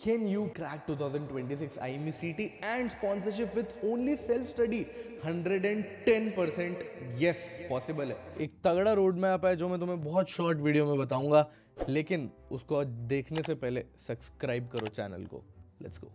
Can you crack 2026 IME-CT and sponsorship with only self-study? 110% yes, possible है. एक तगड़ा road map है जो मैं तुम्हें बहुत शॉर्ट वीडियो में बताऊंगा, लेकिन उसको देखने से पहले सब्सक्राइब करो चैनल को. Let's go.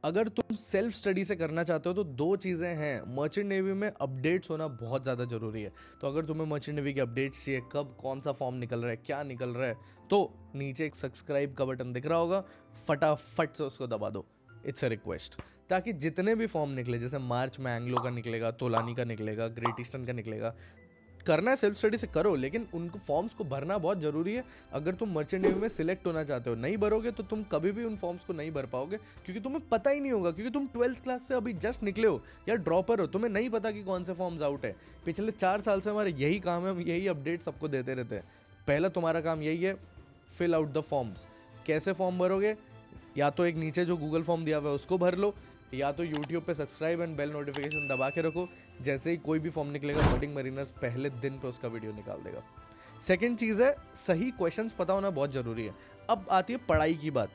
अगर तुम सेल्फ स्टडी से करना चाहते हो तो दो चीज़ें हैं. मर्चेंट नेवी में अपडेट्स होना बहुत ज़्यादा ज़रूरी है. तो अगर तुम्हें मर्चेंट नेवी के अपडेट्स चाहिए, कब कौन सा फॉर्म निकल रहा है, क्या निकल रहा है, तो नीचे एक सब्सक्राइब का बटन दिख रहा होगा, फटाफट से उसको दबा दो. It's a request. ताकि जितने भी फॉर्म निकले, जैसे मार्च में एंग्लो का निकलेगा, तोलानी का निकलेगा, ग्रेट ईस्टर्न का निकलेगा, करना है सेल्फ स्टडी से करो, लेकिन उनको फॉर्म्स को भरना बहुत ज़रूरी है. अगर तुम मर्चेंट नेवी में सिलेक्ट होना चाहते हो, नहीं भरोगे तो तुम कभी भी उन फॉर्म्स को नहीं भर पाओगे, क्योंकि तुम्हें पता ही नहीं होगा, क्योंकि तुम 12th क्लास से अभी जस्ट निकले हो या ड्रॉपर हो. तुम्हें नहीं पता कि कौन से फॉर्म्स आउट है. पिछले 4 साल से हमारा यही काम है, हम यही अपडेट सबको देते रहते हैं. पहला तुम्हारा काम यही है, फिल आउट द फॉर्म्स. कैसे फॉर्म भरोगे? या तो एक नीचे जो गूगल फॉर्म दिया हुआ है उसको भर लो, या तो YouTube पे सब्सक्राइब एंड बेल नोटिफिकेशन दबा के रखो. जैसे ही कोई भी फॉर्म निकलेगा, बर्डिंग मरीनर्स पहले दिन पे उसका वीडियो निकाल देगा. सेकंड चीज़ है, सही क्वेश्चंस पता होना बहुत ज़रूरी है. अब आती है पढ़ाई की बात.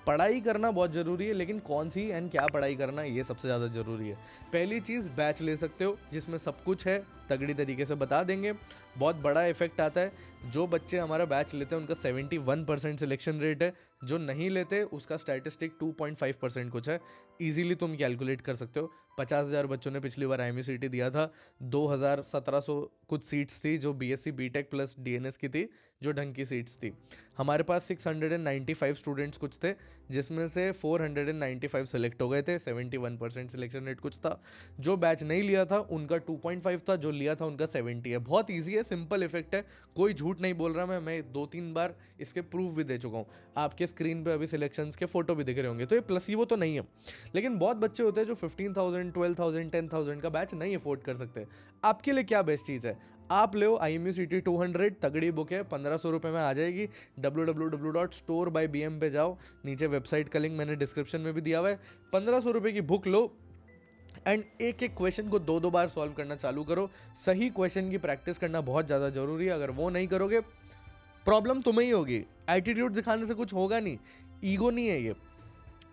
पढ़ाई करना बहुत ज़रूरी है, लेकिन कौन सी एंड क्या पढ़ाई करना, ये सबसे ज़्यादा ज़रूरी है. पहली चीज़, बैच ले सकते हो जिसमें सब कुछ है, तगड़ी तरीके से बता देंगे. बहुत बड़ा इफेक्ट आता है. जो बच्चे हमारा बैच लेते हैं उनका 71% सिलेक्शन रेट है. जो नहीं लेते उसका स्टैटिस्टिक 2.5% कुछ है. ईजिली तुम कैलकुलेट कर सकते हो. 50,000 बच्चों ने पिछली बार IME-CT दिया था. 2,1700 कुछ सीट्स थी जो BSc BTech प्लस DNS की थी, जो ढंग की सीट्स थी. हमारे पास 695 स्टूडेंट्स कुछ थे, जिसमें से 495 सेलेक्ट हो गए थे. 71% सिलेक्शन रेट कुछ था. जो बैच नहीं लिया था उनका 2.5 था, जो लिया था उनका 70 है. बहुत ईजी है, सिंपल इफेक्ट है. कोई झूठ नहीं बोल रहा मैं 2-3 बार इसके प्रूफ भी दे चुका हूँ. आपके स्क्रीन पे अभी सिलेक्शंस के फोटो भी दिख रहे होंगे. तो ये प्लेसिबो तो नहीं है, लेकिन बहुत बच्चे होते हैं जो 15,000, 12,000, 10,000 का बैच नहीं अफोर्ड कर सकते. आपके लिए क्या बेस्ट चीज़ है? आप ले IME-CT 200, तगड़ी बुक है, 1,500 रुपये में आ जाएगी. www.store/bm पे जाओ, नीचे वेबसाइट का लिंक मैंने डिस्क्रिप्शन में भी दिया हुआ है. 1,500 रुपये की बुक लो एंड एक एक क्वेश्चन को 2-2 बार सॉल्व करना चालू करो. सही क्वेश्चन की प्रैक्टिस करना बहुत ज़्यादा ज़रूरी है. अगर वो नहीं करोगे, प्रॉब्लम तुम्हें ही होगी. एटीट्यूड दिखाने से कुछ होगा नहीं. ईगो नहीं है ये.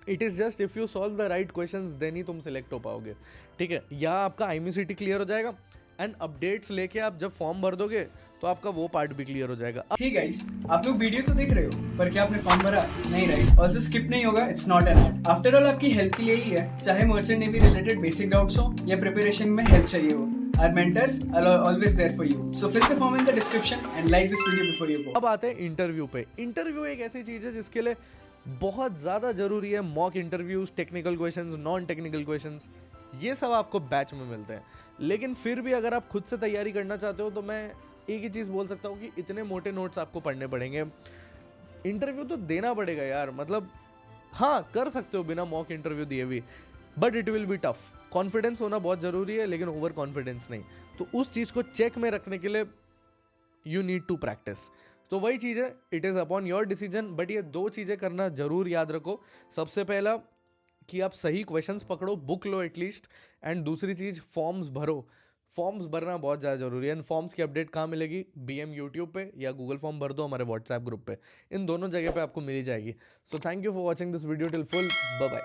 It is just if you solve the right questions, then ही तुम सिलेक्ट हो पाओगे. ठीक है, या आपका IME-CT क्लियर हो जाएगा एंड अपडेट्स लेके आप जब फॉर्म भर दोगे तो आपका वो पार्ट भी क्लियर हो जाएगा. हे गाइस, आप लोग वीडियो तो देख रहे हो, पर क्या आपने फॉर्म भरा? नहीं, राइट? ऑल्सो स्किप नहीं होगा. It's not an ad. After all आपकी हेल्प के लिए ही है. चाहे merchant navy related basic doubts हो या प्रिपरेशन में हेल्प चाहिए हो, our mentors are always there for you. So fill the form in the description and like this video before you go. अब आते हैं इंटरव्यू पे. इंटरव्यू एक ऐसी चीज़ है जिसके लिए बहुत ज़्यादा ज़रूरी है. Mock interviews, technical questions, non technical questions, ये सब आपको बैच में मिलते हैं. लेकिन फिर भी अगर आप खुद से तैयारी करना चाहते हो तो मैं एक ही चीज़ बोल सकता हूँ कि इतने मोटे नोट्स आपको पढ़ने पड़ेंगे. इंटरव्यू तो देना पड़ेगा यार. मतलब हाँ, कर सकते हो बिना मॉक इंटरव्यू दिए भी, but it will be tough. Confidence होना बहुत ज़रूरी है, लेकिन ओवर कॉन्फिडेंस नहीं. तो उस चीज़ को चेक में रखने के लिए यू नीड टू प्रैक्टिस. तो वही चीज़ है, it is upon your decision. But ये 2 चीज़ें करना ज़रूर याद रखो. सबसे पहला कि आप सही क्वेश्चंस पकड़ो, बुक लो एटलीस्ट. एंड दूसरी चीज़, फॉर्म्स भरो. फॉर्म्स भरना बहुत ज़्यादा ज़रूरी है. एंड फॉर्म्स की अपडेट कहाँ मिलेगी? BM YouTube पे, या गूगल फॉर्म भर दो हमारे WhatsApp ग्रुप पे. इन दोनों जगह पे आपको मिल ही जाएगी. So thank you for watching this video till full. Bye bye.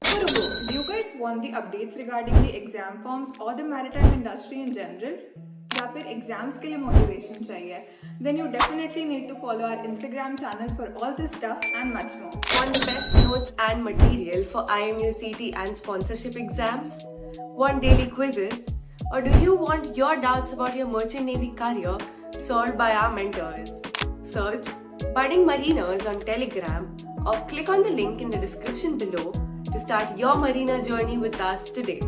Do you guys want the updates regarding the exam forms or the maritime industry in general? या फिर एग्जाम्स के लिए मोटिवेशन चाहिए? Then you definitely need to follow our Instagram channel for all this stuff and much more. Want the best notes and material for IME-CT and sponsorship exams? Want daily quizzes? Or do you want your doubts about your merchant navy career solved by our mentors? Search Budding Mariners on Telegram or click on the link in the description below to start your marina journey with us today.